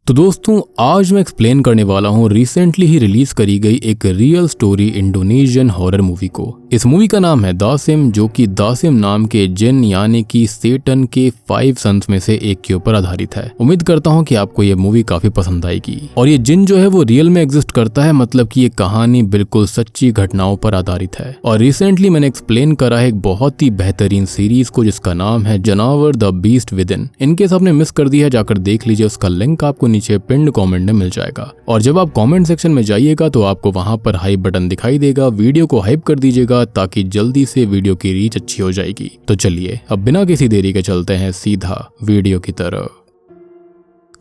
तो दोस्तों आज मैं एक्सप्लेन करने वाला हूँ रिसेंटली ही रिलीज करी गई एक real story Indonesian horror movie को। इस मूवी का नाम है दासिम, जो कि दासिम नाम के जिन यानी कि सेटन के 5 सन्स में से एक के ऊपर आधारित है। उम्मीद करता हूँ कि आपको ये मूवी काफी पसंद आएगी। और ये जिन जो है वो रियल में एग्जिस्ट करता है, मतलब कि ये कहानी बिल्कुल सच्ची घटनाओं पर आधारित है। और रिसेंटली मैंने एक्सप्लेन करा है एक बहुत ही बेहतरीन सीरीज को जिसका नाम है जानवर the beast with in. In case आपने मिस कर दिया जाकर देख लीजिए, उसका लिंक आपको नीचे पिन्ड कमेंट में मिल जाएगा। और जब आप कमेंट सेक्शन में जाइएगा तो आपको वहां पर हाइप बटन दिखाई देगा, वीडियो को हाइप कर दीजिएगा ताकि जल्दी से वीडियो की रीच अच्छी हो जाएगी। तो चलिए अब बिना किसी देरी के चलते हैं सीधा वीडियो की तरफ।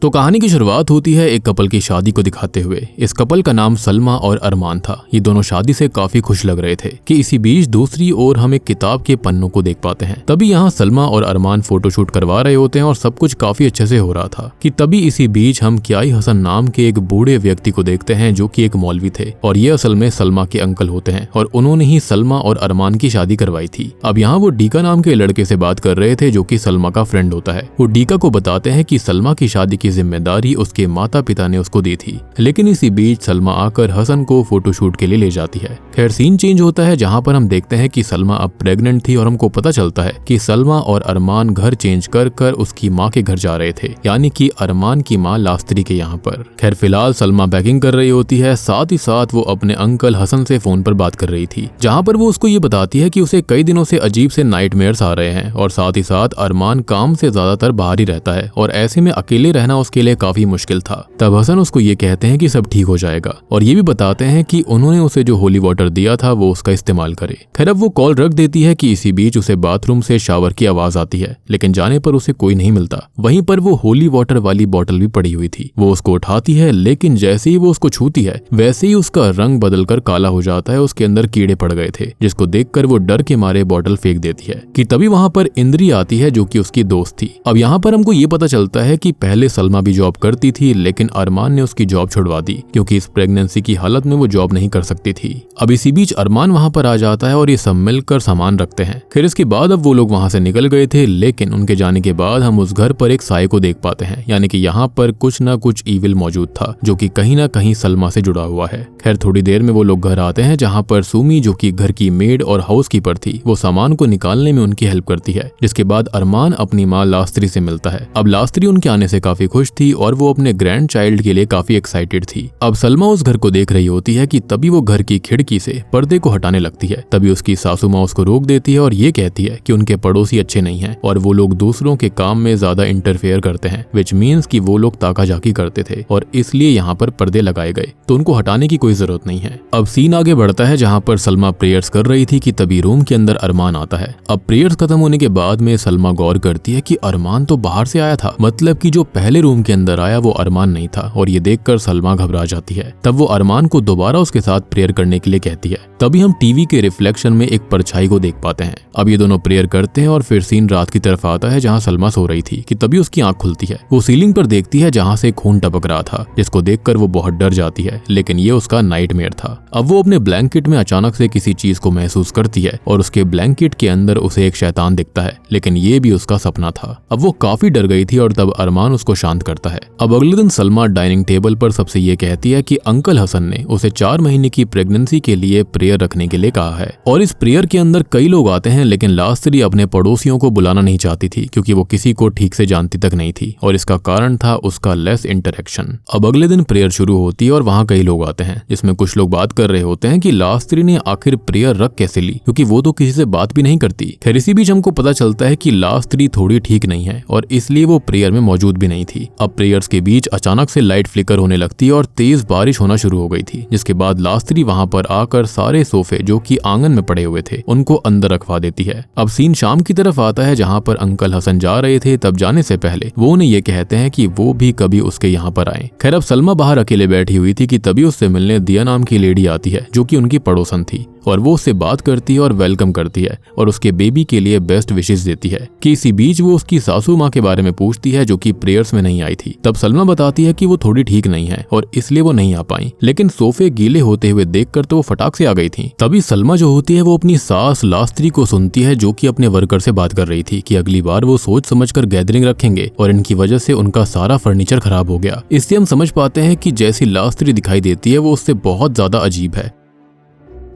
तो कहानी की शुरुआत होती है एक कपल की शादी को दिखाते हुए। इस कपल का नाम सलमा और अरमान था। ये दोनों शादी से काफी खुश लग रहे थे कि इसी बीच दूसरी ओर हम एक किताब के पन्नों को देख पाते हैं। तभी यहाँ सलमा और अरमान फोटोशूट करवा रहे होते हैं और सब कुछ काफी अच्छे से हो रहा था कि तभी इसी बीच हम क्याई हसन नाम के एक बूढ़े व्यक्ति को देखते हैं जो कि एक मौलवी थे और ये असल में सलमा के अंकल होते हैं और उन्होंने ही सलमा और अरमान की शादी करवाई थी। अब यहाँ वो डीका नाम के लड़के से बात कर रहे थे जो कि सलमा का फ्रेंड होता है। वो डीका को बताते हैं कि सलमा की शादी की जिम्मेदारी उसके माता पिता ने उसको दी थी, लेकिन इसी बीच सलमा आकर हसन को फोटोशूट के लिए ले जाती है। खैर सीन चेंज होता है जहां पर हम देखते हैं कि सलमा अब प्रेग्नेंट थी और हमको पता चलता है कि सलमा और अरमान घर चेंज कर कर उसकी माँ के घर जा रहे थे, यानी कि अरमान की माँ लास्त्री के यहाँ पर। खैर फिलहाल सलमा पैकिंग कर रही होती है, साथ ही साथ वो अपने अंकल हसन से फोन पर बात कर रही थी, जहाँ पर वो उसको ये बताती है कि उसे कई दिनों से अजीब से नाइटमेयर्स आ रहे हैं और साथ ही साथ अरमान काम से ज्यादातर बाहर ही रहता है और ऐसे में अकेले रहना उसके लिए काफी मुश्किल था। तब हसन उसको ये कहते हैं कि सब ठीक हो जाएगा और ये भी बताते हैं कि उन्होंने उसे जो होली वाटर दिया था वो उसका इस्तेमाल करे। खैर अब वो कॉल रख देती है कि इसी बीच उसे बाथरूम से शावर की आवाज आती है, लेकिन जाने पर उसे कोई नहीं मिलता। वहीं पर वो होली वाटर वाली बोतल भी पड़ी हुई थी। वो उसको उठाती है, लेकिन जैसे ही वो उसको छूती है वैसे ही उसका रंग बदलकर काला हो जाता है। उसके अंदर कीड़े पड़ गए थे, जिसको देखकर वो डर के मारे बोतल फेंक देती है कि तभी वहां पर इंद्री आती है जो कि उसकी दोस्त थी। अब यहाँ पर हमको ये पता चलता है कि पहले सलमा भी जॉब करती थी, लेकिन अरमान ने उसकी जॉब छुड़वा दी क्योंकि इस प्रेगनेंसी की हालत में वो जॉब नहीं कर सकती थी। अब इसी बीच अरमान वहां पर आ जाता है और ये सब मिलकर सामान रखते हैं। फिर इसके बाद अब वो लोग वहां से निकल गए थे, लेकिन उनके जाने के बाद हम उस घर पर एक साये को देख पाते हैं, यानी कि यहाँ पर कुछ ना कुछ ईविल मौजूद था जो कि कहीं ना कहीं सलमा से जुड़ा हुआ है। खैर थोड़ी देर में वो लोग घर आते हैं जहाँ पर सुमी जो कि घर की मेड और हाउस कीपर थी वो सामान को निकालने में उनकी हेल्प करती है। जिसके बाद अरमान अपनी माँ लास्त्री से मिलता है। अब लास्त्री उनके आने से काफी खुश थी और वो अपने ग्रैंड चाइल्ड के लिए काफी एक्साइटेड थी। अब सलमा उस घर को देख रही होती है कि तभी वो घर की खिड़की से पर्दे को हटाने लगती है। तभी उसकी सासू माँ उसको रोक देती है और ये कहती है कि उनके पड़ोसी अच्छे नहीं हैं और वो लोग दूसरों के काम में ज्यादा इंटरफेयर करते हैं, विच मीन्स कि वो लोग ताकाझाकी करते थे और इसलिए यहाँ पर पर्दे लगाए गए, तो उनको हटाने की कोई जरूरत नहीं है। अब सीन आगे बढ़ता है जहाँ पर सलमा प्रेयर्स कर रही थी कि तभी रूम के अंदर अरमान आता है। अब प्रेयर्स खत्म होने के बाद में सलमा गौर करती है कि अरमान तो बाहर से आया था, मतलब कि जो पहले रूम के अंदर आया वो अरमान नहीं था और ये देखकर सलमा घबरा जाती है। तब वो अरमान को दोबारा उसके साथ प्रेयर करने के लिए कहती है। तभी हम टीवी के रिफ्लेक्शन में एक परछाई को देख पाते हैं। अब ये दोनों प्रेयर करते हैं और फिर सीन रात की तरफ आता है जहाँ सलमा सो रही थी कि तभी उसकी आंख खुलती है। वो सीलिंग पर देखती है जहाँ से खून टपक रहा था, जिसको देखकर वो बहुत डर जाती है, लेकिन ये उसका नाइटमेयर था। अब वो अपने ब्लैंकेट में अचानक से किसी चीज को महसूस करती है और उसके ब्लैंकेट के अंदर उसे एक शैतान दिखता है, लेकिन ये भी उसका सपना था। अब वो काफी डर गई थी और तब अरमान उसको शांत करता है। अब अगले दिन सलमा डाइनिंग टेबल पर सबसे ये कहती है कि अंकल हसन ने उसे 4 महीने की प्रेगनेंसी के लिए प्रेयर रखने के लिए कहा है और इस प्रेयर के अंदर कई लोग आते हैं, लेकिन लास्त्री अपने पड़ोसियों को बुलाना नहीं चाहती थी क्योंकि वो किसी को ठीक से जानती तक नहीं थी और इसका कारण था उसका लेस इंटरेक्शन। अब अगले दिन प्रेयर शुरू होती है और वहाँ कई लोग आते हैं, जिसमें कुछ लोग बात कर रहे होते हैं कि लास्त्री ने आखिर प्रेयर रख कैसे ली, क्योंकि वो तो किसी से बात भी नहीं करती। खैर इसी बीच हमको पता चलता है कि लास्त्री थोड़ी ठीक नहीं है और इसलिए वो प्रेयर में मौजूद भी नहीं थी। अब प्रेयर्स के बीच अचानक से लाइट फ्लिकर होने लगती है और तेज बारिश होना शुरू हो गई थी, जिसके बाद लास्त्री वहां पर आकर सारे सोफे जो कि आंगन में पड़े हुए थे उनको अंदर रखवा देती है। अब सीन शाम की तरफ आता है जहां पर अंकल हसन जा रहे थे। तब जाने से पहले वो उन्हें ये कहते हैं कि वो भी कभी उसके यहाँ पर आए। खैर अब सलमा बाहर अकेले बैठी हुई थी कि तभी उससे मिलने दिया नाम की लेडी आती है जो कि उनकी पड़ोसन थी। और वो उससे बात करती है और वेलकम करती है और उसके बेबी के लिए बेस्ट विशेष देती है कि इसी बीच वो उसकी सासू माँ के बारे में पूछती है जो कि प्रेयर्स में नहीं आई थी। तब सलमा बताती है कि वो थोड़ी ठीक नहीं है और इसलिए वो नहीं आ पाई, लेकिन सोफे गीले होते हुए देखकर तो वो फटाक से आ गई थी। तभी सलमा जो होती है वो अपनी सास लास्त्री को सुनती है जो कि अपने वर्कर से बात कर रही थी कि अगली बार वो सोच समझकर गैदरिंग रखेंगे और इनकी वजह से उनका सारा फर्नीचर खराब हो गया। इससे हम समझ पाते हैं कि जैसी लास्त्री दिखाई देती है वो उससे बहुत ज्यादा अजीब है।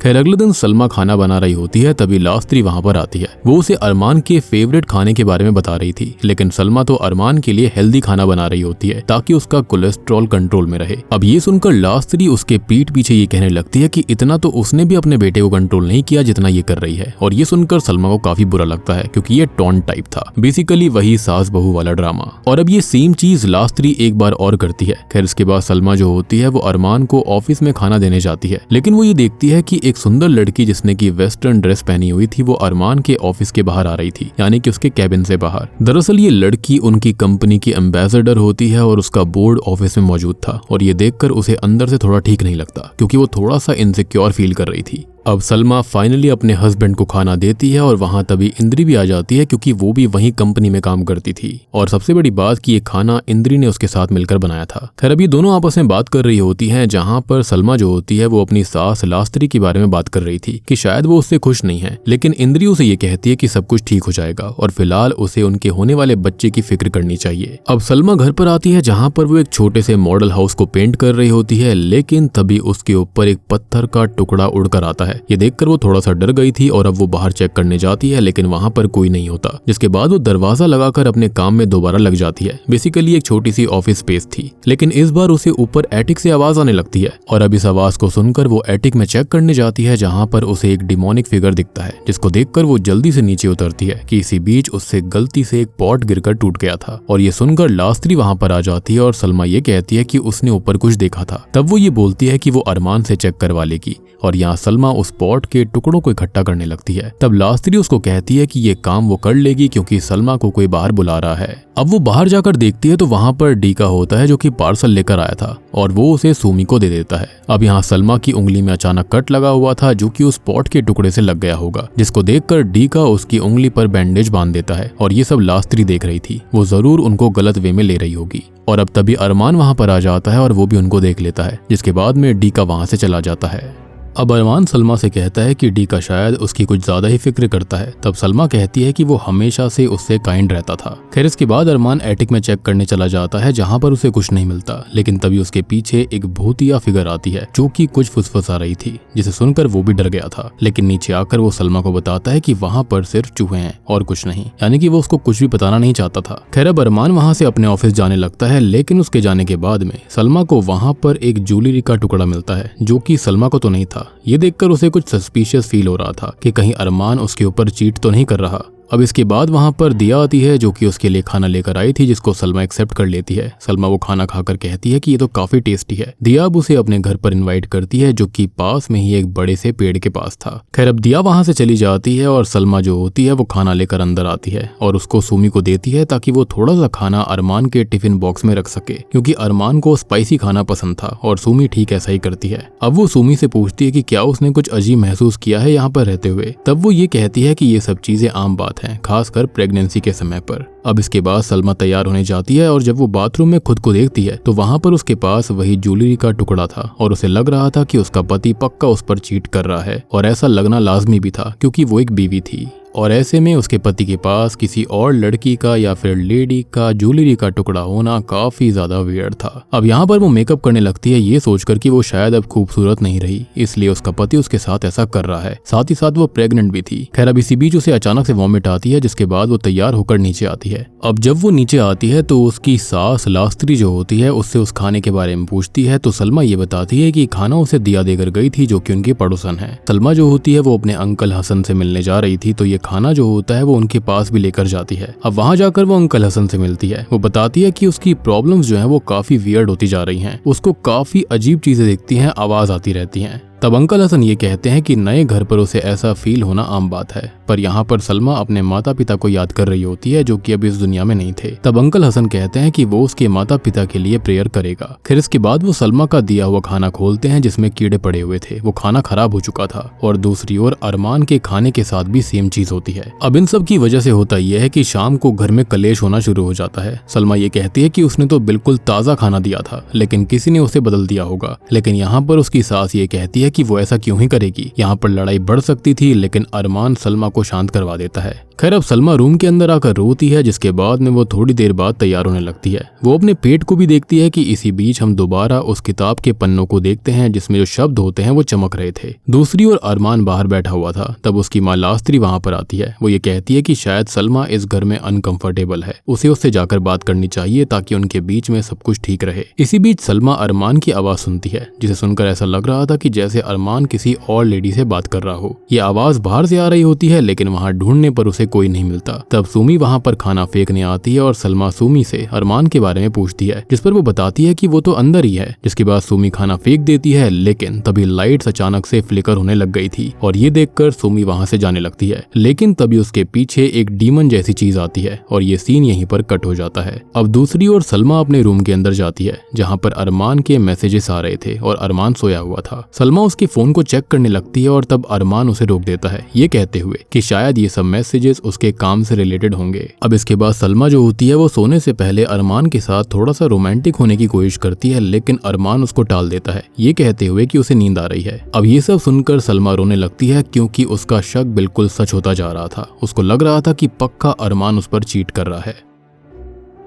खैर अगले दिन सलमा खाना बना रही होती है, तभी लास्त्री वहां पर आती है। वो उसे अरमान के फेवरेट खाने के बारे में बता रही थी, लेकिन सलमा तो अरमान के लिए हेल्दी खाना बना रही होती है ताकि उसका कोलेस्ट्रॉल कंट्रोल में रहे। अब ये सुनकर लास्त्री उसके पीठ पीछे ये कहने लगती है कि इतना तो उसने भी अपने बेटे को कंट्रोल नहीं किया जितना ये कर रही है। और ये सुनकर सलमा को काफी बुरा लगता है क्योंकि ये टॉन्ट टाइप था, बेसिकली वही सास बहू वाला ड्रामा। और अब ये सेम चीज लास्त्री एक बार और करती है। खैर इसके बाद सलमा जो होती है वो अरमान को ऑफिस में खाना देने जाती है, लेकिन वो ये देखती है कि एक सुंदर लड़की जिसने की वेस्टर्न ड्रेस पहनी हुई थी वो अरमान के ऑफिस के बाहर आ रही थी, यानी कि उसके कैबिन से बाहर। दरअसल ये लड़की उनकी कंपनी की एम्बेसडर होती है और उसका बोर्ड ऑफिस में मौजूद था। और ये देखकर उसे अंदर से थोड़ा ठीक नहीं लगता क्योंकि वो थोड़ा सा इनसिक्योर फील कर रही थी। अब सलमा फाइनली अपने हस्बैंड को खाना देती है और वहां तभी इंद्री भी आ जाती है क्योंकि वो भी वहीं कंपनी में काम करती थी। और सबसे बड़ी बात कि ये खाना इंद्री ने उसके साथ मिलकर बनाया था। खैर अभी दोनों आपस में बात कर रही होती हैं, जहां पर सलमा जो होती है वो अपनी सास लास्त्री के बारे में बात कर रही थी कि शायद वो उससे खुश नहीं है, लेकिन इंद्री उसे ये कहती है कि सब कुछ ठीक हो जाएगा और फिलहाल उसे उनके होने वाले बच्चे की फिक्र करनी चाहिए। अब सलमा घर पर आती है जहां पर वो एक छोटे से मॉडल हाउस को पेंट कर रही होती है, लेकिन तभी उसके ऊपर एक पत्थर का टुकड़ा उड़कर आता है। ये देखकर वो थोड़ा सा डर गई थी और अब वो बाहर चेक करने जाती है, लेकिन वहां पर कोई नहीं होता। जिसके बाद वो दरवाजा लगाकर अपने काम में दोबारा लग जाती है। बेसिकली एक छोटी सी ऑफिस स्पेस थी, लेकिन इस बार उसे ऊपर एटिक से आवाज आने लगती है। और अब इस आवाज को सुनकर वो एटिक में चेक करने जाती है, जहां पर उसे एक डिमोनिक फिगर दिखता है, जिसको देखकर वो जल्दी से नीचे उतरती है कि इसी बीच उससे गलती से एक पॉट गिरकर टूट गया था। और ये सुनकर लास्त्री वहां पर आ जाती है और सलमा ये कहती है कि उसने ऊपर कुछ देखा था। तब वो ये बोलती है कि वो अरमान से चेक करवा लेगी और यहाँ सलमा उस पॉट के टुकड़ों को इकट्ठा करने लगती है। तब लास्त्री उसको कहती है कि ये काम वो कर लेगी क्योंकि सलमा को कोई बाहर बुला रहा है। अब वो बाहर जाकर देखती है तो वहां पर डीका होता है जो कि पार्सल लेकर आया था और वो उसे सुमी को दे देता है। अब यहाँ सलमा की उंगली में अचानक कट लगा हुआ था जो कि उस पॉट के टुकड़े से लग गया होगा, जिसको देखकर डीका उसकी उंगली पर बैंडेज बांध देता है। और ये सब लास्त्री देख रही थी, वो जरूर उनको गलत वे में ले रही होगी। और अब तभी अरमान वहां पर आ जाता है और वो भी उनको देख लेता है, जिसके बाद में डीका वहां से चला जाता है। अब अरमान सलमा से कहता है कि डीका शायद उसकी कुछ ज्यादा ही फिक्र करता है। तब सलमा कहती है कि वो हमेशा से उससे काइंड रहता था। खैर इसके बाद अरमान एटिक में चेक करने चला जाता है, जहां पर उसे कुछ नहीं मिलता, लेकिन तभी उसके पीछे एक भूतिया फिगर आती है जो कि कुछ फुसफुसा रही थी, जिसे सुनकर वो भी डर गया था। लेकिन नीचे आकर वो सलमा को बताता है कि वहां पर सिर्फ चूहे हैं और कुछ नहीं, यानी कि वो उसको कुछ भी बताना नहीं चाहता था। खैर अब अरमान वहां से अपने ऑफिस जाने लगता है, लेकिन उसके जाने के बाद में सलमा को वहां पर एक ज्वेलरी का टुकड़ा मिलता है जो कि सलमा को तो नहीं था। ये देखकर उसे कुछ सस्पिशियस फील हो रहा था कि कहीं अरमान उसके ऊपर चीट तो नहीं कर रहा। अब इसके बाद वहां पर दिया आती है जो कि उसके लिए खाना लेकर आई थी, जिसको सलमा एक्सेप्ट कर लेती है। सलमा वो खाना खाकर कहती है कि ये तो काफी टेस्टी है। दिया अब उसे अपने घर पर इनवाइट करती है जो कि पास में ही एक बड़े से पेड़ के पास था। खैर अब दिया वहां से चली जाती है और सलमा जो होती है वो खाना लेकर अंदर आती है और उसको सुमी को देती है ताकि वो थोड़ा सा खाना अरमान के टिफिन बॉक्स में रख सके, क्योंकि अरमान को स्पाइसी खाना पसंद था और सुमी ठीक ऐसा ही करती है। अब वो सुमी से पूछती है कि क्या उसने कुछ अजीब महसूस किया है यहाँ पर रहते हुए। तब वो ये कहती है कि ये सब चीजें आम बात है, खासकर प्रेगनेंसी के समय पर। अब इसके बाद सलमा तैयार होने जाती है और जब वो बाथरूम में खुद को देखती है तो वहां पर उसके पास वही ज्वेलरी का टुकड़ा था और उसे लग रहा था कि उसका पति पक्का उस पर चीट कर रहा है। और ऐसा लगना लाजमी भी था क्योंकि वो एक बीवी थी और ऐसे में उसके पति के पास किसी और लड़की का या फिर लेडी का ज्वेलरी का टुकड़ा होना काफी ज्यादा वियर्ड था। अब यहाँ पर वो मेकअप करने लगती है ये सोचकर कि वो शायद अब खूबसूरत नहीं रही, इसलिए उसका पति उसके साथ ऐसा कर रहा है। साथ ही साथ वो प्रेग्नेंट भी थी। खैर अब इसी बीच उसे अचानक से वॉमिट आती है, जिसके बाद वो तैयार होकर नीचे आती है। अब जब वो नीचे आती है तो उसकी सास लास्त्री जो होती है उससे उस खाने के बारे में पूछती है तो सलमा ये बताती है कि खाना उसे दिया देकर गई थी जो कि उनकी पड़ोसन है। सलमा जो होती है वो अपने अंकल हसन से मिलने जा रही थी, तो ये खाना जो होता है वो उनके पास भी लेकर जाती है। अब वहां जाकर वो अंकल हसन से मिलती है। वो बताती है कि उसकी प्रॉब्लम्स जो हैं वो काफी वियर्ड होती जा रही हैं। उसको काफी अजीब चीजें दिखती हैं, आवाज आती रहती हैं। तब अंकल हसन ये कहते हैं कि नए घर पर उसे ऐसा फील होना आम बात है, पर यहाँ पर सलमा अपने माता पिता को याद कर रही होती है जो कि अब इस दुनिया में नहीं थे। तब अंकल हसन कहते हैं कि वो उसके माता पिता के लिए प्रेयर करेगा। फिर इसके बाद वो सलमा का दिया हुआ खाना खोलते हैं जिसमें कीड़े पड़े हुए थे। वो खाना खराब हो चुका था और दूसरी ओर अरमान के खाने के साथ भी सेम चीज होती है। अब इन सब की वजह से होता यह है कि शाम को घर में कलेश होना शुरू हो जाता है। सलमा ये कहती है कि उसने तो बिल्कुल ताज़ा खाना दिया था लेकिन किसी ने उसे बदल दिया होगा, लेकिन यहाँ पर उसकी सास ये कहती है कि वो ऐसा क्यों ही करेगी, यहाँ पर लड़ाई बढ़ सकती थी, लेकिन अरमान सलमा को शांत करवा देता है। खैर अब सलमा रूम के अंदर आकर रोती है, जिसके बाद में वो थोड़ी देर बाद तैयार होने लगती है। वो अपने पेट को भी देखती है कि इसी बीच हम दोबारा उस किताब के पन्नों को देखते हैं जिसमें जो शब्द होते हैं वो चमक रहे थे। दूसरी ओर अरमान बाहर बैठा हुआ था। तब उसकी माँ लास्त्री वहां पर आती है। वो ये कहती है कि शायद सलमा इस घर में अनकंफर्टेबल है, उसे उससे जाकर बात करनी चाहिए ताकि उनके बीच में सब कुछ ठीक रहे। इसी बीच सलमा अरमान की आवाज सुनती है, जिसे सुनकर ऐसा लग रहा था कि जैसे अरमान किसी और लेडी से बात कर रहा हो। ये आवाज बाहर से आ रही होती है लेकिन वहां ढूंढने पर उसे कोई नहीं मिलता। तब सुमी वहां पर खाना फेंकने आती है और सलमा सुमी से अरमान के बारे में पूछती है, जिस पर वो बताती है कि वो तो अंदर ही है। जिसके बाद सुमी खाना फेंक देती है, लेकिन तभी लाइट्स अचानक से फ्लिकर होने लग गई थी और ये देखकर सुमी वहां से जाने लगती है। लेकिन तभी उसके पीछे एक डीमन जैसी चीज आती है और ये सीन यहीं पर कट हो जाता है। अब दूसरी ओर सलमा अपने रूम के अंदर जाती है जहाँ पर अरमान के मैसेजेस आ रहे थे और अरमान सोया हुआ था। सलमा उसके फोन को चेक करने लगती है और तब अरमान उसे रोक देता है, ये कहते हुए कि शायद ये सब मैसेजेस उसके काम से रिलेटेड होंगे। अब इसके बाद सलमा जो होती है वो सोने से पहले अरमान के साथ थोड़ा सा रोमांटिक होने की कोशिश करती है, लेकिन अरमान उसको टाल देता है, ये कहते हुए कि उसे नींद आ रही है। अब ये सब सुनकर सलमा रोने लगती है क्योंकि उसका शक बिल्कुल सच होता जा रहा था। उसको लग रहा था कि पक्का अरमान उस पर चीट कर रहा है।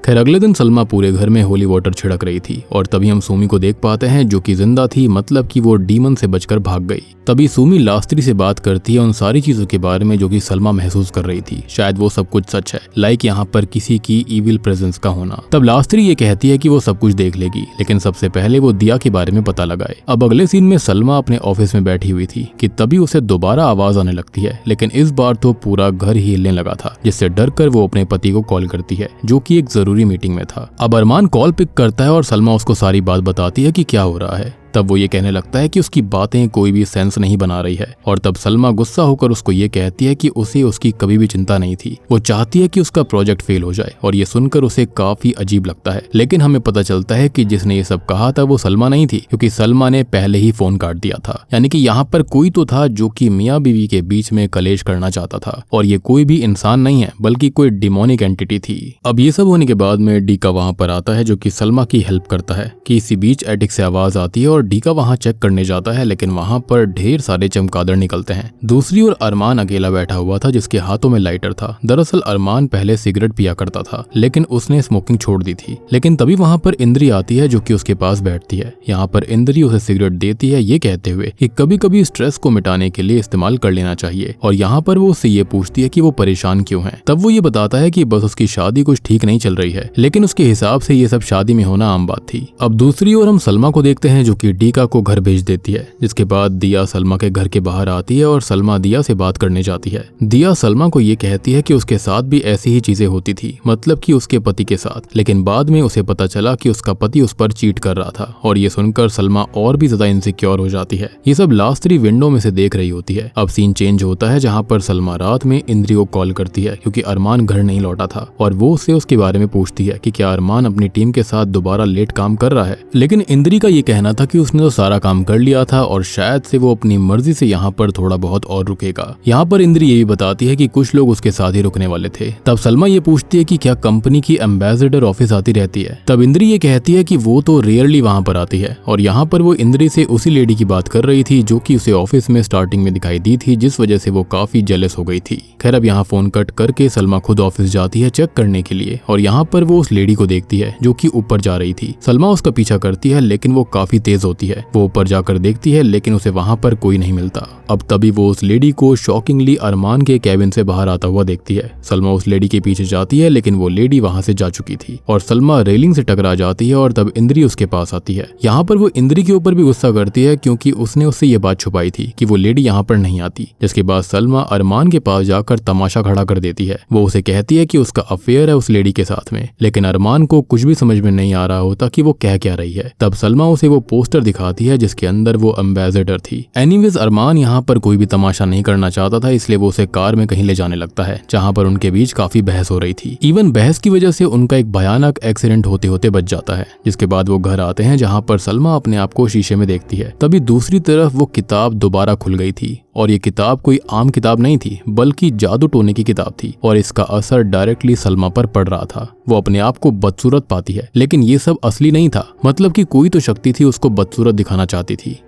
खैर अगले दिन सलमा पूरे घर में होली वाटर छिड़क रही थी और तभी हम सुमी को देख पाते हैं जो कि जिंदा थी, मतलब कि वो डीमन से बचकर भाग गई। तभी सुमी लास्त्री से बात करती है उन सारी चीजों के बारे में जो कि सलमा महसूस कर रही थी। शायद वो सब कुछ सच है, लाइक यहाँ पर किसी की इविल प्रेजेंस का होना। तब लास्त्री ये कहती है कि वो सब कुछ देख लेगी, लेकिन सबसे पहले वो दिया के बारे में पता लगाए। अब अगले सीन में सलमा अपने ऑफिस में बैठी हुई थी कि तभी उसे दोबारा आवाज आने लगती है, लेकिन इस बार तो पूरा घर ही हिलने लगा था, जिससे डर कर वो अपने पति को कॉल करती है जो कि एक जरूरी मीटिंग में था। अब अरमान कॉल पिक करता है और सलमा उसको सारी बात बताती है कि क्या हो रहा है। तब वो ये कहने लगता है कि उसकी बातें कोई भी सेंस नहीं बना रही है और तब सलमा गुस्सा होकर उसको ये कहती है कि उसे उसकी कभी भी चिंता नहीं थी। वो चाहती है कि उसका प्रोजेक्ट फेल हो जाए और ये सुनकर उसे काफी अजीब लगता है, लेकिन हमें पता चलता है कि जिसने ये सब कहा था वो सलमा नहीं थी, क्योंकि सलमा ने पहले ही फोन काट दिया था। यानी कि यहाँ पर कोई तो था जो कि मियाँ बीवी के बीच में कलेश करना चाहता था और ये कोई भी इंसान नहीं है बल्कि कोई डिमोनिक एंटिटी थी। अब ये सब होने के बाद में डीका वहां पर आता है जो कि सलमा की हेल्प करता है कि इसी बीच एटिक से आवाज आती है और डीका वहां चेक करने जाता है, लेकिन वहां पर ढेर सारे चमगादड़ निकलते हैं। दूसरी ओर अरमान अकेला बैठा हुआ था जिसके हाथों में लाइटर था। दरअसल अरमान पहले सिगरेट पिया करता था लेकिन उसने स्मोकिंग छोड़ दी थी। लेकिन तभी वहां पर इंद्री आती है जो कि उसके पास बैठती है। यहाँ पर इंद्री उसे सिगरेट देती है, ये कहते हुए कि कभी कभी स्ट्रेस को मिटाने के लिए इस्तेमाल कर लेना चाहिए, और यहाँ पर वो उससे ये पूछती है कि वो परेशान क्यों है। तब वो ये बताता है कि बस उसकी शादी कुछ ठीक नहीं चल रही है, लेकिन उसके हिसाब से ये सब शादी में होना आम बात थी। अब दूसरी ओर हम सलमा को देखते हैं जो कि डीका को घर भेज देती है, जिसके बाद दिया सलमा के घर के बाहर आती है और सलमा दिया से बात करने जाती है। दिया सलमा को ये कहती है कि उसके साथ भी ऐसी ही चीजें होती थी, मतलब कि उसके पति के साथ, लेकिन बाद में उसे पता चला कि उसका पति उस पर चीट कर रहा था और ये सुनकर सलमा और भी ज्यादा इनसिक्योर हो जाती है। ये सब लास्त्री विंडो में से देख रही होती है। अब सीन चेंज होता है जहाँ पर सलमा रात में इंद्री को कॉल करती है क्योंकि अरमान घर नहीं लौटा था और वो उससे उसके बारे में पूछती है कि क्या अरमान अपनी टीम के साथ दोबारा लेट काम कर रहा है। लेकिन इंद्री का ये कहना था कि उसने तो सारा काम कर लिया था और शायद से वो अपनी मर्जी से यहाँ पर थोड़ा बहुत और रुकेगा। यहाँ पर इंद्री ये भी बताती है कि कुछ लोग उसके साथ ही रुकने वाले थे। तब सलमा ये पूछती है कि क्या कंपनी की एम्बेसडर ऑफिस आती रहती है। तब इंद्री ये कहती है कि वो तो रेयरली वहां पर आती है और यहाँ पर वो इंद्री से उसी लेडी की बात कर रही थी जो कि उसे ऑफिस में स्टार्टिंग में दिखाई दी थी, जिस वजह से वो काफी जेलस हो गई थी। खैर अब यहाँ फोन कट करके सलमा खुद ऑफिस जाती है चेक करने के लिए और यहाँ पर वो उस लेडी को देखती है जो कि ऊपर जा रही थी। सलमा उसका पीछा करती है लेकिन वो काफी तेज होती है। वो ऊपर जाकर देखती है लेकिन उसे वहां पर कोई नहीं मिलता। अब तभी वो उस लेडी को शॉकिंगली अरमान के कैबिन से बाहर आता हुआ देखती है। सलमा उस लेडी के पीछे जाती है लेकिन वो लेडी वहां से जा चुकी थी और सलमा रेलिंग से टकरा जाती है और तब इंद्री उसके पास आती है। यहाँ पर वो इंद्री के ऊपर भी गुस्सा करती है क्योंकि उसने उससे ये बात छुपाई थी कि वो लेडी यहाँ पर नहीं आती। जिसके बाद सलमा अरमान के पास जाकर तमाशा खड़ा कर देती है। वो उसे कहती है कि उसका अफेयर है उस लेडी के साथ में, लेकिन अरमान को कुछ भी समझ में नहीं आ रहा होता कि वो कह क्या रही है। तब सलमा उसे वो पोस्टर अंदर दिखाती है जिसके अंदर वो एम्बेसडर थी। एनीवेज अरमान यहाँ पर कोई भी तमाशा नहीं करना चाहता था, इसलिए वो उसे कार में कहीं ले जाने लगता है जहाँ पर उनके बीच काफी बहस हो रही थी। इवन बहस की वजह से उनका एक भयानक एक्सीडेंट होते होते बच जाता है, जिसके बाद वो घर आते हैं जहाँ पर सलमा अपने आप को शीशे में देखती है। तभी दूसरी तरफ वो किताब दोबारा खुल गई थी और ये किताब कोई आम किताब नहीं थी बल्कि जादू टोने की किताब थी और इसका असर डायरेक्टली सलमा पर पड़ रहा था। वो अपने आप को बदसूरत पाती है, लेकिन ये सब असली नहीं था, मतलब कि कोई तो शक्ति थी उसको बदसूरत दिखाना चाहती थी।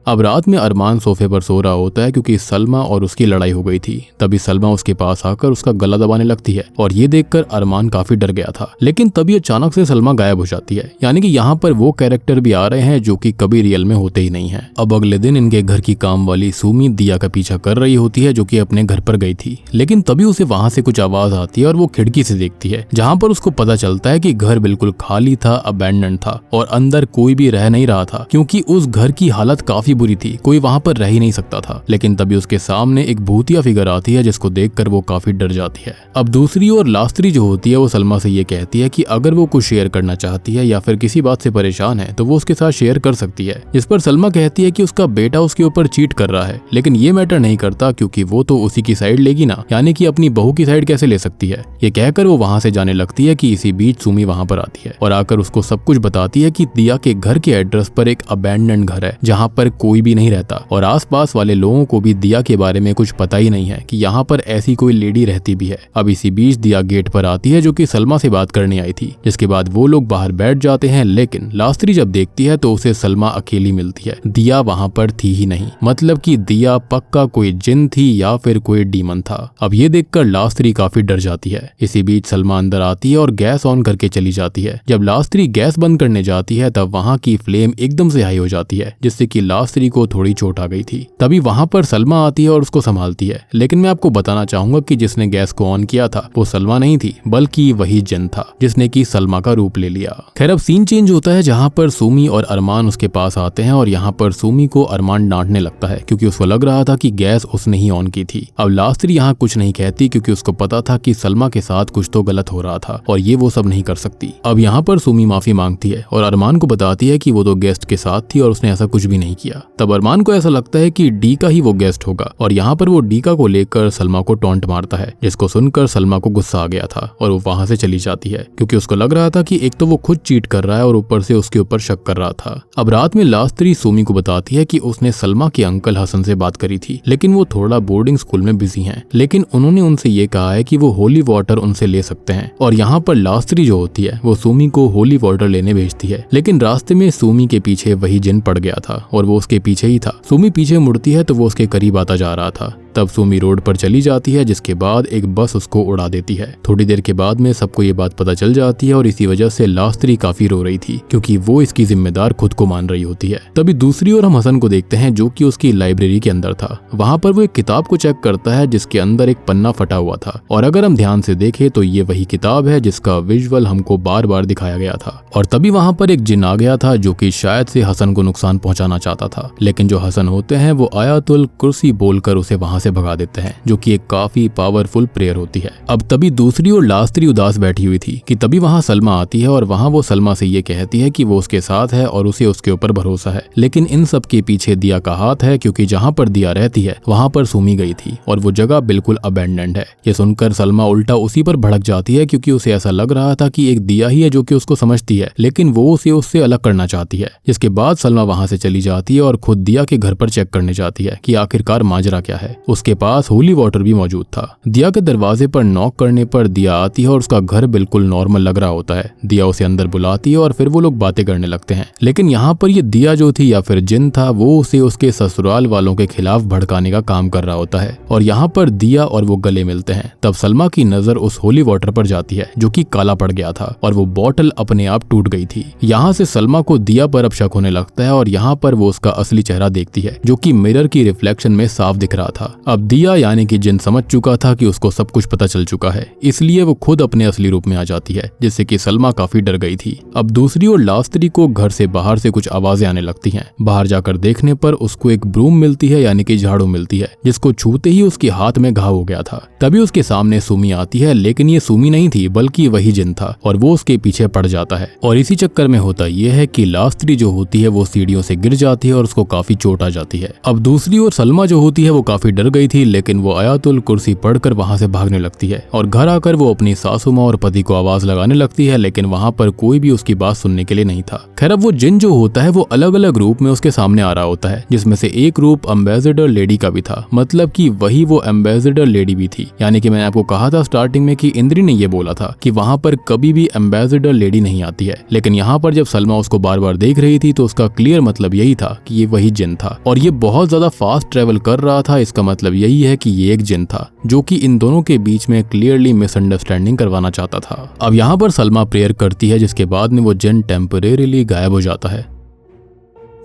अब रात में अरमान सोफे पर सो रहा होता है क्योंकि सलमा और उसकी लड़ाई हो गई थी। तभी सलमा उसके पास आकर उसका गला दबाने लगती है और ये देखकर अरमान काफी डर गया था। लेकिन तभी अचानक से सलमा गायब हो जाती है, यानी कि यहाँ पर वो कैरेक्टर भी आ रहे हैं जो कि कभी रियल में होते ही नहीं है। अब अगले दिन इनके घर की काम वाली सुमी दिया का पीछा कर रही होती है जो कि अपने घर पर गई थी, लेकिन तभी उसे वहां से कुछ आवाज आती है और वो खिड़की से देखती है जहाँ पर उसको पता चलता है कि घर बिल्कुल खाली था, अबैंडन था और अंदर कोई भी रह नहीं रहा था क्योंकि उस घर की हालत काफी बुरी थी, कोई वहां पर रह ही नहीं सकता था। लेकिन तभी उसके सामने एक भूतिया फिगर आती है जिसको देखकर वो काफी डर जाती है। अब दूसरी ओर लास्त्री जो होती है वो सलमा से ये कहती है कि अगर वो कुछ शेयर करना चाहती है या फिर किसी बात से परेशान है तो वो उसके साथ शेयर कर सकती है, जिस पर सलमा कहती है कि उसका बेटा उसके ऊपर चीट कर रहा है, लेकिन ये मैटर नहीं करता क्योंकि वो तो उसी की साइड लेगी ना, यानी कि अपनी बहू की साइड कैसे ले सकती है। ये कहकर वो वहां से जाने लगती है कि इसी बीच सुमी वहां पर आती है और आकर उसको सब कुछ बताती है कि दिया के घर के एड्रेस पर एक अबैंडन घर है जहाँ पर कोई भी नहीं रहता और आसपास वाले लोगों को भी दिया के बारे में कुछ पता ही नहीं है कि यहाँ पर ऐसी कोई लेडी रहती भी है। अब इसी बीच दिया गेट पर आती है जो कि सलमा से बात करने आई थी, जिसके बाद वो लोग बाहर बैठ जाते हैं। लेकिन लास्त्री जब देखती है तो उसे सलमा अकेली मिलती है, दिया वहाँ पर थी ही नहीं, मतलब कि दिया पक्का कोई जिन थी या फिर कोई डीमन था। अब ये देखकर लास्त्री काफी डर जाती है। इसी बीच सलमा अंदर आती है और गैस ऑन करके चली जाती है। जब लास्त्री गैस बंद करने जाती है तब वहाँ की फ्लेम एकदम से हाई हो जाती है, जिससे कि लास्त्री को थोड़ी चोट आ गई थी। तभी वहां पर सलमा आती है और उसको संभालती है, लेकिन मैं आपको बताना चाहूंगा कि जिसने गैस को ऑन किया था वो सलमा नहीं थी बल्कि वही जिन था जिसने की सलमा का रूप ले लिया। खैर अब सीन चेंज होता है जहां पर सुमी और अरमान उसके पास आते हैं और यहाँ पर सुमी को अरमान डांटने लगता है क्योंकि उसको लग रहा था कि गैस उसने ही ऑन की थी। अब लास्त्री यहाँ कुछ नहीं कहती क्योंकि उसको पता था कि सलमा के साथ कुछ तो गलत हो रहा था और ये वो सब नहीं कर सकती। अब यहाँ पर सुमी माफी मांगती है और अरमान को बताती है कि वो तो गेस्ट के साथ थी और उसने ऐसा कुछ भी नहीं किया। तब अरमान को ऐसा लगता है कि डी का ही वो गेस्ट होगा और यहाँ पर वो डीका को लेकर सलमा को टॉन्ट मारता है, जिसको सुनकर सलमा को गुस्सा आ गया था और वो वहां से चली जाती है क्योंकि उसको लग रहा था कि एक तो वो खुद चीट कर रहा है और ऊपर से उसके ऊपर शक कर रहा था। अब रात में लास्त्री सुमी को बताती है कि उसने सलमा के अंकल हसन से बात करी थी, लेकिन वो थोड़ा बोर्डिंग स्कूल में बिजी हैं, लेकिन उन्होंने उनसे ये कहा है कि वो होली वाटर उनसे ले सकते हैं। और यहाँ पर लास्त्री जो होती है वो सुमी को होली वाटर लेने भेजती है, लेकिन रास्ते में सुमी के पीछे वही जिन पड़ गया था और वो उसके पीछे ही था। सुमी पीछे मुड़ती है तो वो उसके करीब आता जा रहा था। तब सुमी रोड पर चली जाती है, जिसके बाद एक बस उसको उड़ा देती है। थोड़ी देर के बाद में सबको ये बात पता चल जाती है और इसी वजह से लास्त्री काफी रो रही थी क्योंकि वो इसकी जिम्मेदार खुद को मान रही होती है। तभी दूसरी ओर हम हसन को देखते हैं जो कि उसकी लाइब्रेरी के अंदर था। वहां पर वो एक किताब को चेक करता है जिसके अंदर एक पन्ना फटा हुआ था और अगर हम ध्यान से देखें तो ये वही किताब है जिसका विजुअल हमको बार बार दिखाया गया था। और तभी वहां पर एक जिन आ गया था जो कि शायद से हसन को नुकसान पहुंचाना चाहता था, लेकिन जो हसन होते हैं वो आयातुल कुर्सी बोलकर उसे वहां से भगा देते हैं, जो कि एक काफी पावरफुल प्रेयर होती है। अब तभी दूसरी ओर लास्त्री उदास बैठी हुई थी कि तभी वहां सलमा आती है और वहां वो सलमा से ये कहती है कि वो उसके साथ है और उसे उसके ऊपर भरोसा है, लेकिन इन सब के पीछे दिया का हाथ है क्योंकि जहां पर दिया रहती है वहां पर सुमी गई थी और वो जगह बिल्कुल अबैंडन्ड है। ये सुनकर सलमा उल्टा उसी पर भड़क जाती है क्योंकि उसे ऐसा लग रहा था कि एक दिया ही है जो कि उसको समझती है, लेकिन वो उसे उससे अलग करना चाहती है। जिसके बाद सलमा वहां से चली जाती है और खुद दिया के घर पर चेक करने जाती है कि आखिरकार माजरा क्या है। उसके पास होली वाटर भी मौजूद था। दिया के दरवाजे पर नॉक करने पर दिया आती है और उसका घर बिल्कुल नॉर्मल लग रहा होता है। दिया उसे अंदर बुलाती है और फिर वो लोग बातें करने लगते हैं, लेकिन यहाँ पर ये दिया जो थी या फिर जिन था वो उसे उसके ससुराल वालों के खिलाफ भड़काने का काम कर रहा होता है। और यहाँ पर दिया और वो गले मिलते हैं। तब सलमा की नजर उस होली वाटर पर जाती है जो कि काला पड़ गया था और वो बोतल अपने आप टूट गई थी। यहाँ से सलमा को दिया पर अब शक होने लगता है और यहाँ पर वो उसका असली चेहरा देखती है जो कि मिरर की रिफ्लेक्शन में साफ दिख रहा था। अब दिया यानी कि जिन समझ चुका था कि उसको सब कुछ पता चल चुका है, इसलिए वो खुद अपने असली रूप में आ जाती है, जिससे कि सलमा काफी डर गई थी। अब दूसरी ओर लास्त्री को घर से बाहर से कुछ आवाजें आने लगती हैं। बाहर जाकर देखने पर उसको एक ब्रूम मिलती है यानी कि झाड़ू मिलती है, जिसको छूते ही उसके हाथ में घाव हो गया था। तभी उसके सामने सुमी आती है, लेकिन ये सुमी नहीं थी बल्कि वही जिन था और वो उसके पीछे पड़ जाता है। और इसी चक्कर में होता यह है कि लास्त्री जो होती है वो सीढ़ियों से गिर जाती है और उसको काफी चोट आ जाती है। अब दूसरी ओर सलमा जो होती है वो काफी डर गई थी, लेकिन वो आयातुल कुर्सी पढ़कर वहां से भागने लगती है और घर आकर वो अपनी सासू माँ और पति को आवाज लगाने लगती है, लेकिन वहां पर कोई भी उसकी बात सुनने के लिए नहीं था। खैर अब वो जिन जो होता है वो अलग अलग रूप में उसके सामने आ रहा होता है, जिसमें से एक रूप एम्बेसडर लेडी का भी था, मतलब कि वही वो एम्बेसडर लेडी भी थी। यानी कि मैंने आपको कहा था स्टार्टिंग में कि इंद्री ने ये बोला था कि वहां पर कभी भी एम्बेसडर लेडी नहीं आती है, लेकिन यहाँ पर जब सलमा उसको बार बार देख रही थी तो उसका क्लियर मतलब यही था कि ये वही जिन था और ये बहुत ज्यादा फास्ट ट्रेवल कर रहा था। इसका मतलब यही है कि ये एक जिन था जो कि इन दोनों के बीच में क्लियरली मिसअंडरस्टैंडिंग करवाना चाहता था। अब यहाँ पर सलमा प्रेयर करती है, जिसके बाद में वो जिन टेम्परेरीली गायब हो जाता है।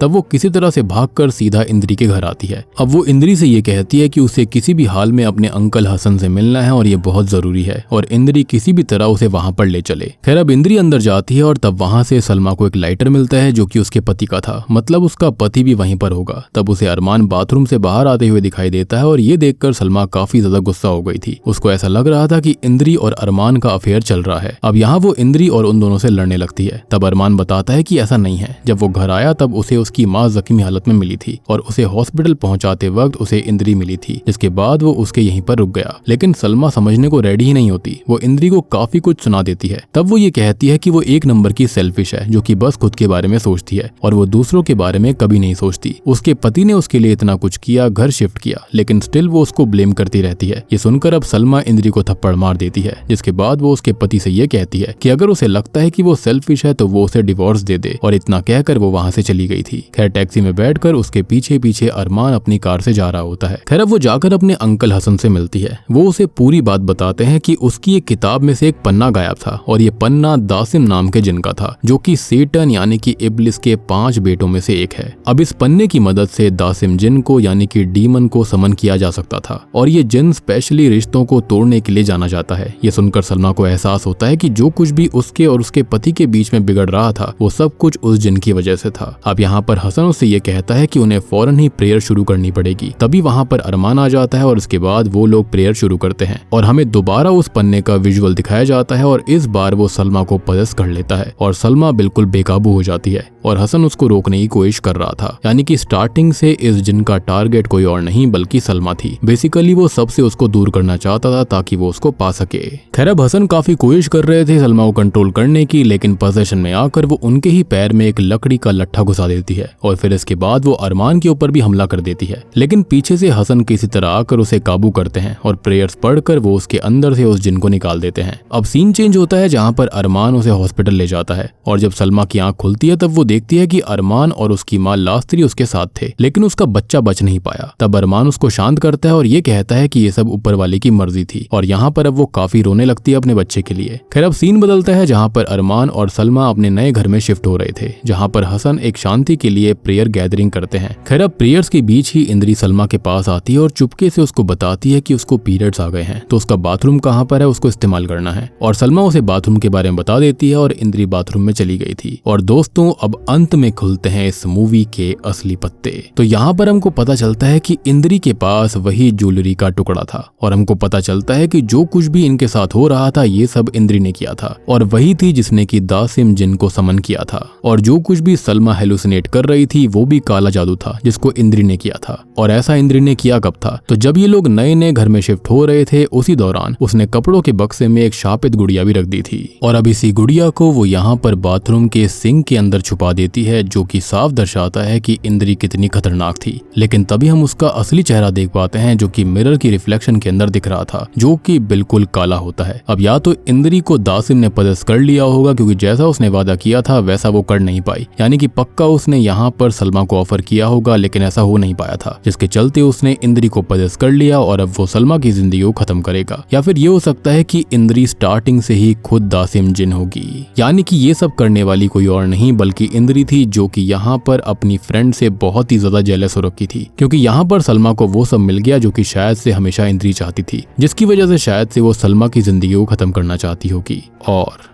तब वो किसी तरह से भागकर सीधा इंद्री के घर आती है। अब वो इंद्री से ये कहती है कि उसे किसी भी हाल में अपने अंकल हसन से मिलना है और ये बहुत जरूरी है और इंद्री किसी भी तरह उसे वहां पर ले चले। खैर अब इंद्री अंदर जाती है और तब वहां से सलमा को एक लाइटर मिलता है जो कि उसके पति का था, मतलब उसका पति भी वहीं पर होगा। तब उसे अरमान बाथरूम से बाहर आते हुए दिखाई देता है और ये देखकर सलमा काफी ज्यादा गुस्सा हो गई थी। उसको ऐसा लग रहा था कि इंद्री और अरमान का अफेयर चल रहा है। अब यहाँ वो इंद्री और उन दोनों से लड़ने लगती है। तब अरमान बताता है कि ऐसा नहीं है। जब वो घर आया तब उसे उसकी माँ जख्मी हालत में मिली थी और उसे हॉस्पिटल पहुंचाते वक्त उसे इंद्री मिली थी, जिसके बाद वो उसके यहीं पर रुक गया। लेकिन सलमा समझने को रेडी ही नहीं होती। वो इंद्री को काफी कुछ सुना देती है। तब वो ये कहती है कि वो एक नंबर की सेल्फिश है जो कि बस खुद के बारे में सोचती है और वो दूसरों के बारे में कभी नहीं सोचती। उसके पति ने उसके लिए इतना कुछ किया, घर शिफ्ट किया, लेकिन स्टिल वो उसको ब्लेम करती रहती है। ये सुनकर अब सलमा इंद्री को थप्पड़ मार देती है, जिसके बाद वो उसके पति से ये कहती है कि अगर उसे लगता है कि वो सेल्फिश है तो वो उसे डिवोर्स दे दे, और इतना कहकर वो वहां से चली गई थी। खैर टैक्सी में बैठकर उसके पीछे पीछे अरमान अपनी कार से जा रहा होता है। खैर अब वो जाकर अपने अंकल हसन से मिलती है। वो उसे पूरी बात बताते हैं कि उसकी एक किताब में से एक पन्ना गायब था और ये पन्ना दासिम नाम के जिन का था, जो कि सेटन यानी कि इब्लिस के 5 बेटों में से एक है। अब इस पन्ने की मदद से दासिम जिन को यानी कि डीमन को समन किया जा सकता था और ये जिन स्पेशली रिश्तों को तोड़ने के लिए जाना जाता है। ये सुनकर सलमा को एहसास होता है कि जो कुछ भी उसके और उसके पति के बीच में बिगड़ रहा था वो सब कुछ उस जिन की वजह से था। अब यहाँ पर हसन उससे ये कहता है कि उन्हें फौरन ही प्रेयर शुरू करनी पड़ेगी। तभी वहाँ पर अरमान आ जाता है और उसके बाद वो लोग प्रेयर शुरू करते हैं और हमें दोबारा उस पन्ने का विजुअल दिखाया जाता है और इस बार वो सलमा को पजेस कर लेता है और सलमा बिल्कुल बेकाबू हो जाती है और हसन उसको रोकने की कोशिश कर रहा था। यानी कि स्टार्टिंग से इस जिन का टारगेट कोई और नहीं बल्कि सलमा थी। बेसिकली वो सबसे उसको दूर करना चाहता था ताकि वो उसको पा सके। खैर अब हसन काफी कोशिश कर रहे थे सलमा को कंट्रोल करने की, लेकिन पोजीशन में आकर वो उनके ही पैर में एक लकड़ी का लट्ठा घुसा देती है और फिर इसके बाद वो अरमान के ऊपर भी हमला कर देती है। लेकिन पीछे से हसन किसी तरह आकर उसे काबू करते हैं और प्रेयर्स पढ़कर वो उसके अंदर से उस जिन को निकाल देते हैं। अब सीन चेंज होता है जहाँ पर अरमान उसे हॉस्पिटल ले जाता है और जब सलमा की आंख खुलती है तब वो देखती है कि अरमान और उसकी माँ लास्त्री उसके साथ थे, लेकिन उसका बच्चा बच नहीं पाया। तब अरमान उसको शांत करता है और ये कहता है कि ये सब ऊपर वाले की मर्जी थी और यहाँ पर अब वो काफी रोने लगती है अपने बच्चे के लिए। खैर अब सीन बदलता है जहाँ पर अरमान और सलमा अपने नए घर में शिफ्ट हो रहे थे, जहाँ पर हसन एक शांति के लिए प्रेयर गैदरिंग करते हैं। खैर अब प्रेयर्स के बीच ही इंद्री सलमा के पास आती है और चुपके से उसको बताती है कि उसको पीरियड्स आ गए हैं तो उसका बाथरूम कहाँ पर है उसको इस्तेमाल करना है, और सलमा उसे बाथरूम के बारे में बता देती है और इंद्री बाथरूम में चली गई थी। और दोस्तों अब अंत में खुलते हैं इस मूवी के असली पत्ते। तो यहाँ पर हमको पता चलता है कि इंद्री के पास वही ज्वेलरी का टुकड़ा था और हमको पता चलता है कि जो कुछ भी इनके साथ हो रहा था ये सब इंद्री ने किया था और वही थी जिसने कि दासिम जिन को समन किया था। और जो कुछ भी सलमा हेलुसिनेट कर रही थी वो भी काला जादू था जिसको इंद्री ने किया था। और ऐसा इंद्री ने किया कब था? तो जब ये लोग नए नए घर में शिफ्ट हो रहे थे उसी दौरान उसने कपड़ों के बक्से में एक शापित गुड़िया भी रख दी थी और अब इसी गुड़िया को वो यहाँ पर बाथरूम के सिंक के अंदर छुपा देती है, जो कि साफ दर्शाता है कि इंद्री कितनी खतरनाक थी। लेकिन तभी हम उसका असली चेहरा देख पाते हैं जो कि मिरर की रिफ्लेक्शन के अंदर दिख रहा था, जो कि बिल्कुल काला होता है। अब या तो इंद्री को दासिम ने पदस्थ कर लिया होगा क्योंकि जैसा उसने वादा किया था वैसा वो कर नहीं पाई, यानी कि पक्का उसने यहाँ पर सलमा को ऑफर किया होगा, लेकिन ऐसा हो नहीं पाया था, जिसके चलते उसने इंद्री को पजेस कर लिया और अब वो सलमा की जिंदगी को खत्म करेगा। या फिर ये हो सकता है कि इंद्री स्टार्टिंग से ही खुद दासिम जिन होगी, यानी कि ये सब करने वाली कोई और नहीं बल्कि इंद्री थी, जो कि यहाँ पर अपनी फ्रेंड से बहुत ही ज्यादा जेलस हो रखी थी, क्योंकि यहाँ पर सलमा को वो सब मिल गया जो कि शायद से हमेशा इंद्री चाहती थी, जिसकी वजह से शायद से वो सलमा की जिंदगी को खत्म करना चाहती होगी। और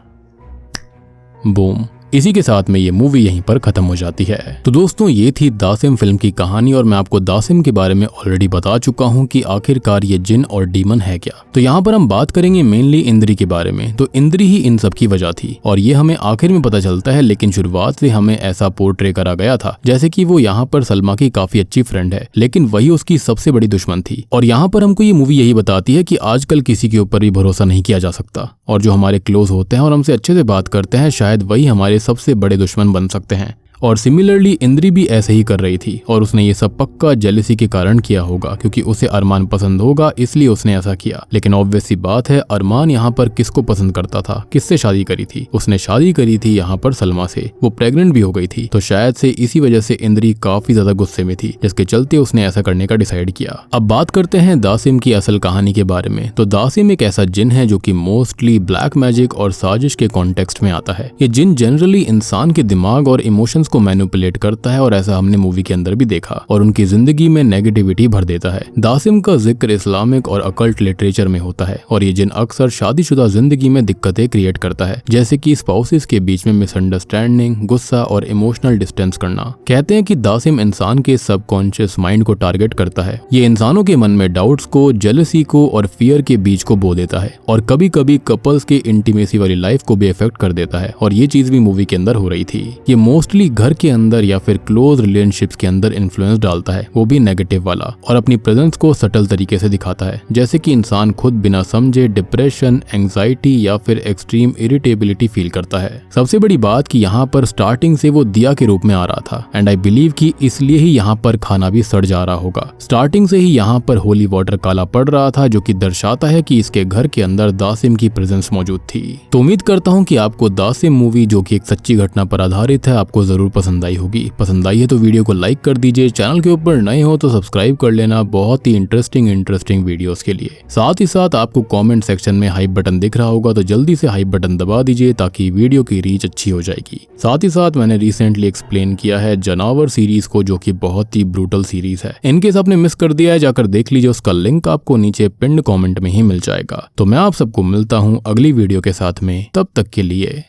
बूम, इसी के साथ में ये मूवी यहीं पर खत्म हो जाती है। तो दोस्तों, ये थी दासिम फिल्म की कहानी और मैं आपको दासिम के बारे में ऑलरेडी बता चुका हूँ कि आखिरकार ये जिन और डीमन है क्या। तो यहाँ पर हम बात करेंगे मेनली इंद्री के बारे में। तो इंद्री ही इन सब की वजह थी और ये हमें आखिर में पता चलता है, लेकिन शुरुआत से हमें ऐसा पोर्ट्रे करा गया था जैसे कि वो यहाँ पर सलमा की काफी अच्छी फ्रेंड है, लेकिन वही उसकी सबसे बड़ी दुश्मन थी। और यहाँ पर हमको ये मूवी यही बताती है कि आजकल किसी के ऊपर भी भरोसा नहीं किया जा सकता और जो हमारे क्लोज होते हैं और हमसे अच्छे से बात करते हैं, शायद वही हमारे सबसे बड़े दुश्मन बन सकते हैं। और सिमिलरली इंद्री भी ऐसे ही कर रही थी और उसने ये सब पक्का जेलसी के कारण किया होगा, क्योंकि उसे अरमान पसंद होगा इसलिए उसने ऐसा किया। लेकिन ऑब्वियस सी बात है, अरमान यहाँ पर किसको पसंद करता था, किससे शादी करी थी? उसने शादी करी थी यहाँ पर सलमा से। वो प्रेग्नेंट भी हो गई थी, तो शायद से इसी वजह से इंद्री काफी ज्यादा गुस्से में थी, जिसके चलते उसने ऐसा करने का डिसाइड किया। अब बात करते हैं दासिम की असल कहानी के बारे में। तो दासिम एक ऐसा जिन है जो कि मोस्टली ब्लैक मैजिक और साजिश के कॉन्टेक्स्ट में आता है। ये जिन जनरली इंसान के दिमाग और इमोशंस को मैनिपुलेट करता है और ऐसा हमने मूवी के अंदर भी देखा और उनकी जिंदगी में नेगेटिविटी भर देता है। दासिम का जिक्र इस्लामिक और अकल्ट लिटरेचर में होता है और ये जिन अक्सर शादीशुदा जिंदगी में दिक्कतें क्रिएट करता है, जैसे कि स्पाउसेस के बीच में मिसअंडरस्टैंडिंग, गुस्सा और इमोशनल डिस्टेंस करना। कहते हैं कि दासिम इंसान के सबकॉन्शियस माइंड को टारगेट करता है। ये इंसानों के मन में डाउट्स को, जेलसी को और फियर के बीच को बो देता है और कभी कभी कपल्स के इंटीमेसी वाली लाइफ को भी इफेक्ट कर देता है। और ये चीज भी मूवी के अंदर हो रही थी। ये मोस्टली घर के अंदर या फिर क्लोज रिलेशनशिप्स के अंदर इन्फ्लुएंस डालता है, वो भी नेगेटिव वाला, और अपनी प्रेजेंस को सटल तरीके से दिखाता है, जैसे कि इंसान खुद बिना समझे डिप्रेशन, एंजाइटी या फिर एक्सट्रीम इरिटेबिलिटी फील करता है। सबसे बड़ी बात कि यहाँ पर स्टार्टिंग से वो दिया के रूप में आ रहा था एंड आई बिलीव कि इसलिए ही यहाँ पर खाना भी सड़ जा रहा होगा। स्टार्टिंग से ही यहाँ पर होली वाटर काला पड़ रहा था, जो कि दर्शाता है कि इसके घर के अंदर दासिम की प्रेजेंस मौजूद थी। तो उम्मीद करता हूँ कि आपको दासिम मूवी, जो कि एक सच्ची घटना पर आधारित है, आपको जरूर पसंद आई होगी। पसंद आई है तो वीडियो को लाइक कर दीजिए, चैनल के ऊपर नए हो तो सब्सक्राइब कर लेना बहुत ही इंटरेस्टिंग वीडियोस के लिए। साथ ही साथ आपको कमेंट सेक्शन में हाइप बटन दिख रहा होगा, तो जल्दी से हाइप बटन दबा दीजिए ताकि वीडियो की रीच अच्छी हो जाएगी। साथ ही साथ मैंने रिसेंटली एक्सप्लेन किया है जनावर सीरीज को, जो कि बहुत ही ब्रूटल सीरीज है। इनकेस आपने मिस कर दिया है, जाकर देख लीजिए, उसका लिंक आपको नीचे पिन्ड कमेंट में ही मिल जाएगा। तो मैं आप सबको मिलता हूँ अगली वीडियो के साथ में, तब तक के लिए